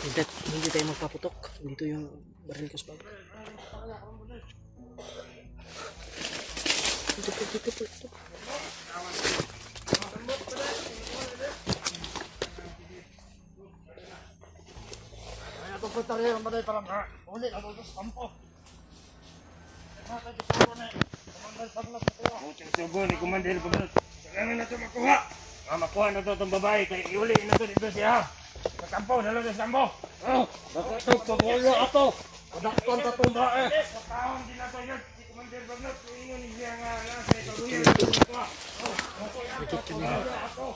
Hindi tayo magpaputok. Dito yung baril ko sa bag. Dito. Pupunta rin ang balay para ulit ang utos kampo. Subo ni Commander Bagnot. Kailangan na ito makuha. Makuha na ito itong babae. Kaya iuli na ito dito siya. Sa kampo, dalo sa kampo. Baka ito, pabulo ako. Kadakton ka itong bae. Sa taon din na ito yun. Si Commander Bagnot, ingon niya nga nasa ito. Dunya na ito makuha. Pabulo ako.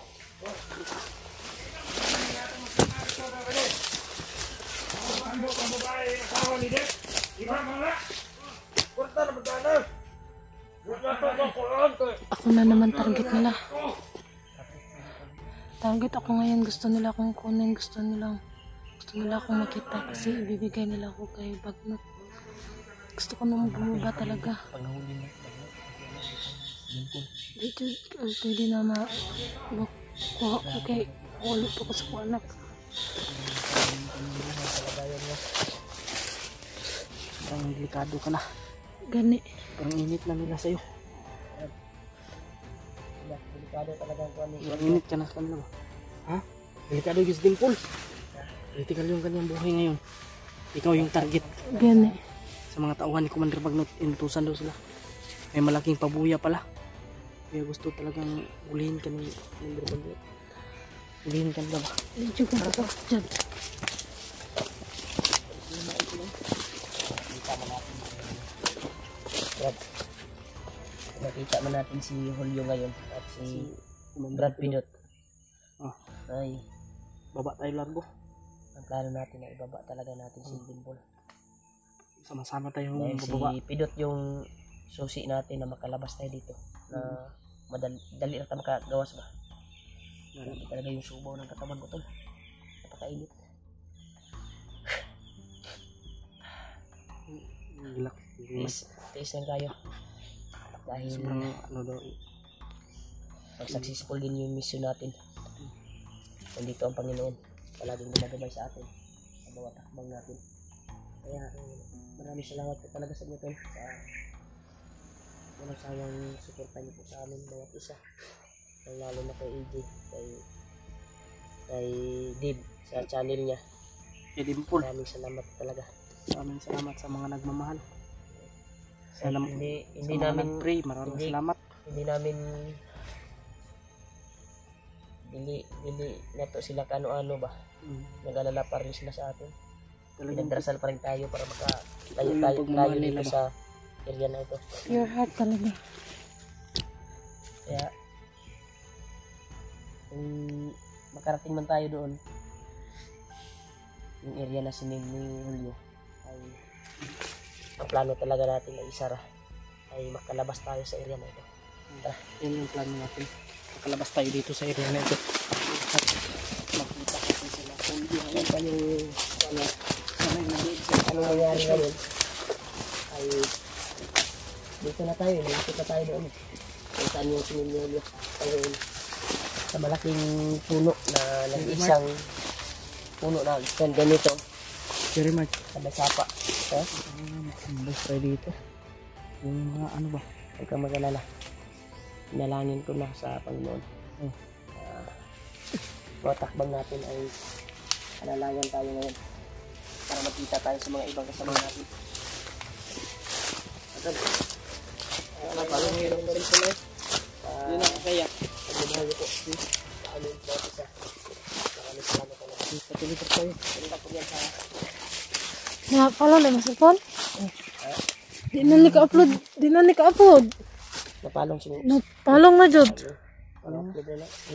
Ako na naman target nila. Target ako ngayon. Gusto nila akong kunin. Gusto nila akong makita. Kasi ibibigay nila ako kay Bagnot. Gusto ko nang bumaba talaga. Pwede na kuha ko kay ulit ako sa anak. Parang delikado ka na. Gani. Parang init na nila sa'yo. Delikado talaga ang kami. Parang init ka na sa kanila ba? Ha? Delikado yung Dimple. Critical yung kanyang buhay ngayon. Ikaw yung target. Gani. Sa mga tauhan ni Commander Bagnot, inutusan daw sila. May malaking pabuya pala. Kaya gusto talagang ulihin ka ni Commander Bagnot. Ulihin ka nila ba? Medyo ka ito dyan. Nakita mo natin si Julio ngayon at si Brad Pinot. Ay, baba tayo largo. ang plano natin na ibaba talaga natin si Dimple. Sama-sama tayong Dahil bababa. si Pinot yung susi natin na makalabas tayo dito. Na madali na tayo makagawas ba? Hindi talaga yung subaw ng katawan ko tol. Napakainit. Relax. Tiis lang tayo. Dahil Sobrang ano daw. pag successful din yung mission natin. Nandito ang Panginoon. Palaging gumagabay sa atin. Sa bawat hakbang natin. Kaya maraming salamat po talaga sa inyo tol. Sa walang sawang suporta niyo po sa amin bawat isa. Lalo na kay AJ. Kay Dib sa channel niya. Kay Dimple. Maraming salamat talaga. Maraming salamat sa mga nagmamahal. Hindi namin pray. Maraming salamat. Hindi namin dili na to sila kano-ano ba. Nag-alala pa rin sila sa atin. Pinagdarasal pa rin tayo para tayo dito sa area na ito. Your heart talaga. Kaya kung makarating man tayo doon yung area na sinil ni Julio ay ang plano talaga natin ay isara ay makalabas tayo sa area na ito. Yan yung plano natin. Makalabas tayo dito sa area na ito. At makita kasi sila. Yan pa yung ano nangyari ngayon ay dito na tayo doon kung saan yung sinil ni Julio ayun sa malaking puno na nag-isang puno na ganito very much. sa Basapa. Makalabas tayo dito. Yung mga ano ba? Huwag kang mag-alala. Inalangin ko na sa Panginoon. Mga takbang natin ay alalayan tayo ngayon para makita tayo sa mga ibang kasama natin. Agad. Parang hirap na rin sila. Yun ang kaya. Pag-ibahal ko. Paano yung bawat isa. Maraming salamat talaga. Patuloy pa tayo. Pagkita po yan sa Napalo na yung cellphone? Di na ni ka-upload. napalong siya. Napalong na jud.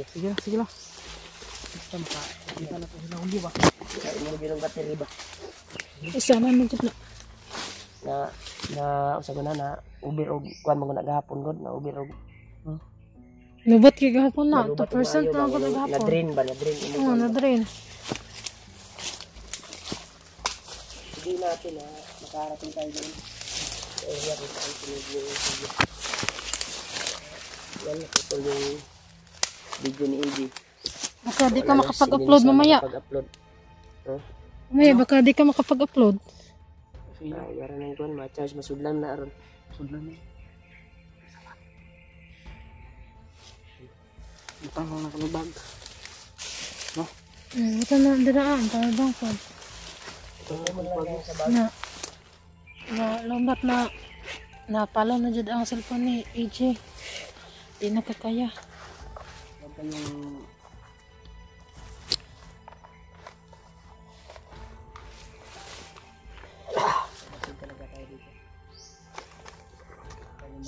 Sige lang. Basta makakita na po sila huli ba? Umulog yun ang battery ba? Isa na jud na. Usag ko na ubir og kuan mo na gahapon god na ubir og Lubat kay gahapon na. nalubat 2% na ako na gahapon. na-drain Oo, na-drain. hindi natin na makarating tayo doon sa area kung saan sunod yung video. Yan, naputol yung video ni AJ. Baka di ka makapag-upload mamaya. Makapag-upload. May baka di ka makapag-upload. Yara na yung ma-charge, masudlan na aron. Sudlan na. Butang lang na kami bag. No? Ito na diraan, tayo bang pod. Na lombat na pala na jud ang cellphone ni AJ. Di na kakaya. Huwag kayong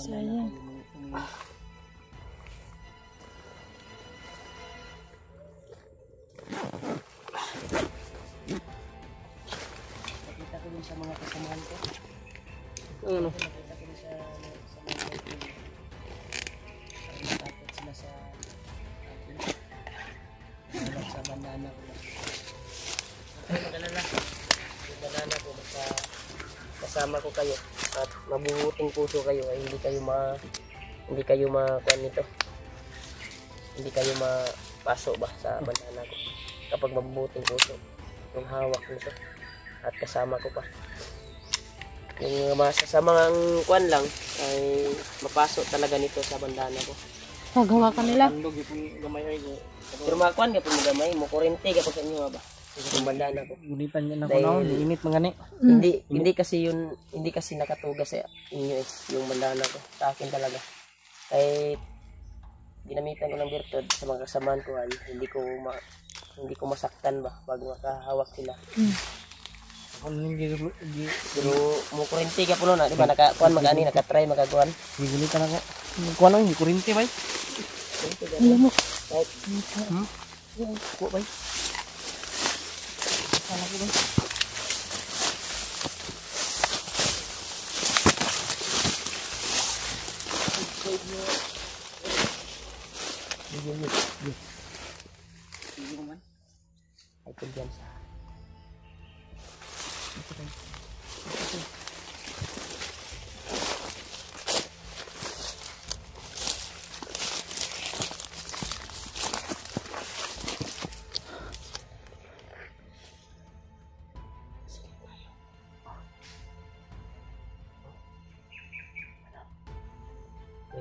Sayang. Nakita ko din sa mga kasamahan ko. ano? Nakita ko din sa mga kaibigan. Parang natakot sila sa akin. Natakot sa bandana ko. Ay, mag-alala. Yung bandana ko, basta kasama ko kayo. At mabubuting puso kayo ay hindi kayo makuan nito. Hindi kayo mapaso ba sa bandana ko. Kapag mabubuting puso, yung hawak nito at kasama ko pa. Yung masasamang kuan lang ay mapasok talaga nito sa bandana ko. Pagawa ka nila. Tandog yung gamay ay Pero makuan ka po mo gamay, mo kurente ka po sa inyo ba? Yung bandana ko. gunitan niya na ko Dahil- na. Init mga ni. Hindi kasi nakatuga sa inyo yung bandana ko. Sa akin talaga. Kahit ginamitan ko ng birtod sa mga kasamahan ko, hindi ko masaktan ba pag makahawak sila. Ako hindi Pero mo kurente ka po no na, di ba nakakuan magani nakatry magagawan. gigulitan ako. Kuha lang, hindi kurinti ba? Alam mo. Kahit Kuha ba? Kala ko ba? ay kung dyan sa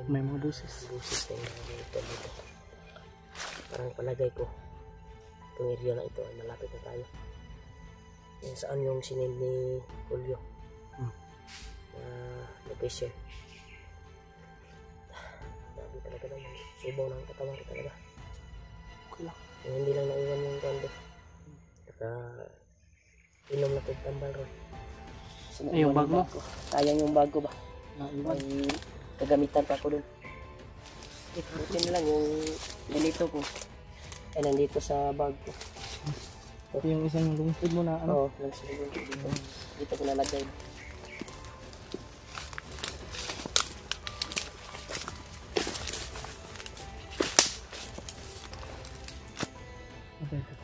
May mga buses. busis na yung dito. Parang palagay ko itong area na ito ay malapit na tayo. Yan saan yung sinend ni Julio na location. Grabe talaga na yung subaw ng katawan ko talaga. Okay lang. Yung hindi lang naiwan yung kondo. Saka inom na tambal ron. Ay, yung bag mo? Sayang yung bag ko ba? Naiwan. May kagamitan pa ako dun. Buti na lang yung ganito ko ay nandito sa bag ko. Ito yung isang lungsod mo na ano. Oo, nagsisigil ko dito. Dito ko nalagay. Okay.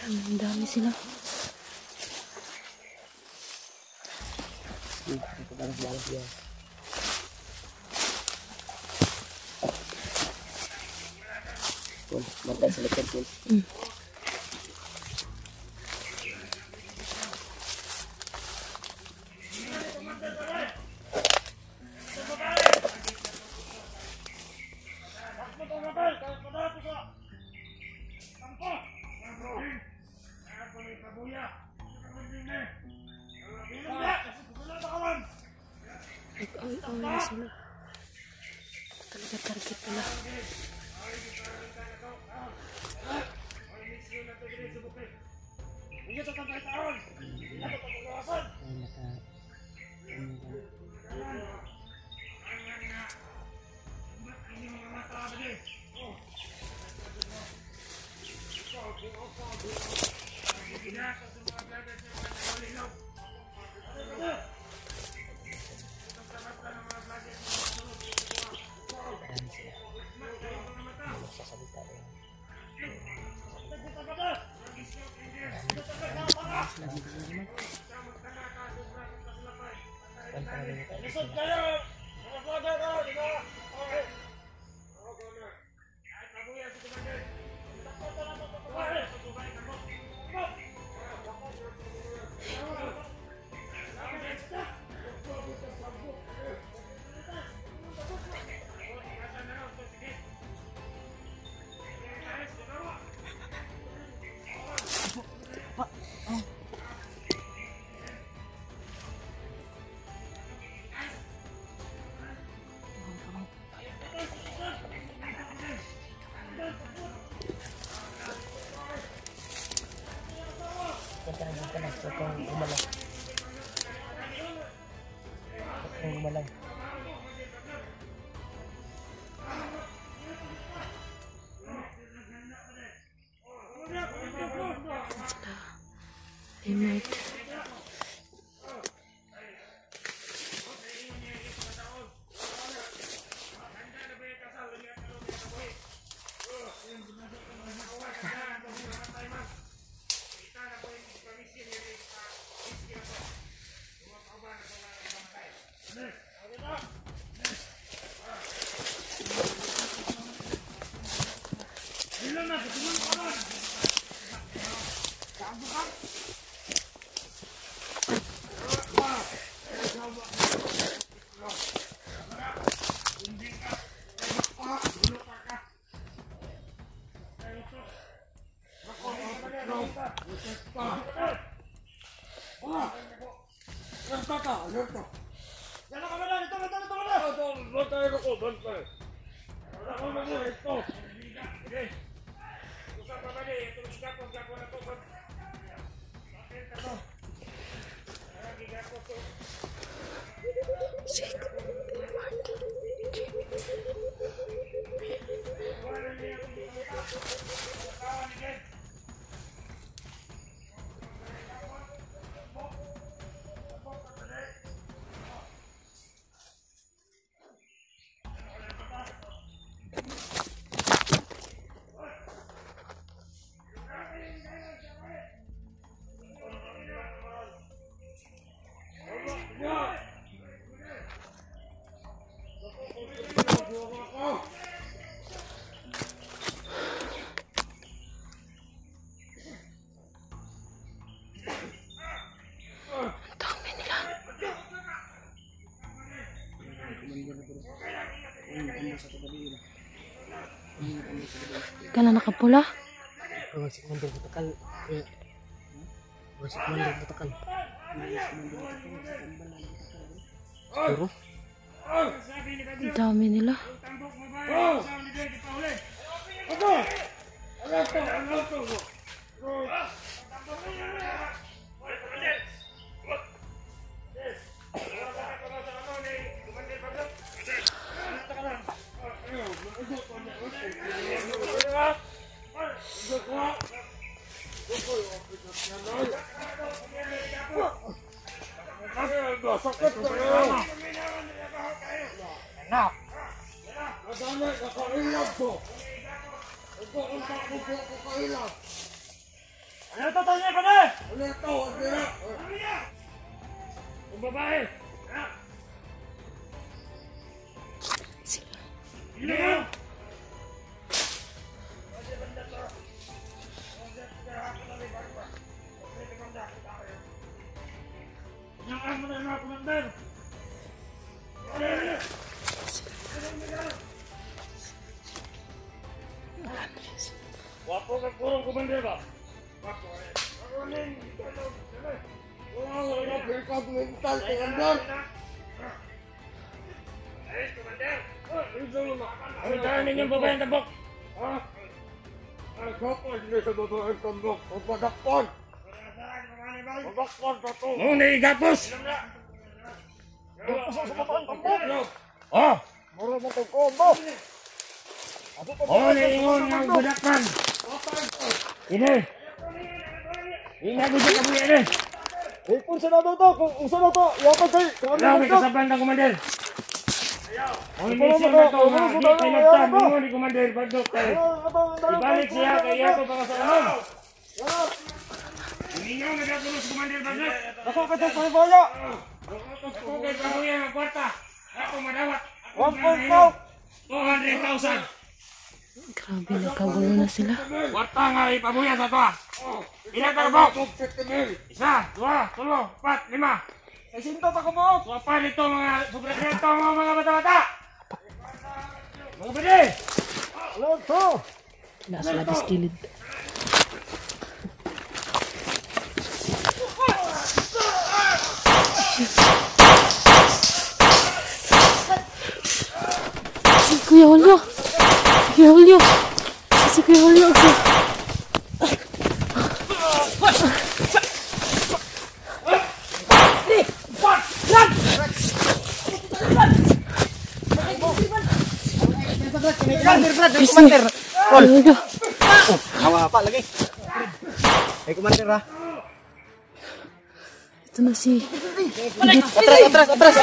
Ang dami sila. Dito balas-balas yan. Bantay sa likod ko. Nag-away-away na sila. Talaga target nila. klase ko naman. Saan pa rin ito? Lisod kayo! Mga vlogger ko! Di ba? Okay. Kahit mabuya si Commander. Takot na lang ito. Tutubay ka mo. Huwag ka na, huwag kang gumalaw. Huwag kang gumalaw. Remote. Ka na nakapula? Huwag si Commander Butakan. Huwag si Commander Butakan. Siguro? Ang dami nila. Ano ito? Tanya ka na! Ano ito? Ang babae! Hindi ka! Nyaan mo na yung mga Commander! Wapo kang kurong Commander ba? Wapo eh. Ako rin! Wala na pinakag mental, Commander! Ayos, Commander! Ano tayo ninyong babaeng tabok? Ha? Ay, kapag hindi sa babaeng tabok, magpadakpon! Magdakpon sa to! Muna igapos! Gapos sa babaeng tabok! Oh! Mura mo kong kombo! Oh, naingon ng budakpan! Ini! Inago siya kabuya ini! Kung saan na to? Kung saan na to? Iwapag kayo! Wala, may kasaban ng Commander! Ang mission na to, hindi pinagtan, mingon ni Commander, bagdok kayo! Ibalik siya, kaya ko baka sa alam! Ninyo nagatulo sa Commander Bagnot. Ako ka sa panibayo. Ako kay Kahuya ng kwarta. Ako madawat. 1.5. 200,000. Grabe, nagkagulo na sila. Kwarta nga ipabuya sa to. Ilan ka ba? Isa, dua, tulo, pat, lima. Ay sinto ta ko mo. Wapa nito mga sobrekrento mga bata-bata. Mga bede. Hello to. Nasa labis kilid. Si Kuya Julio. Kuya Julio. Si Kuya Julio. Commander. Kuya Julio. Hawa pa lagi. Ay commander ha. Ito na si... Atras. Atras.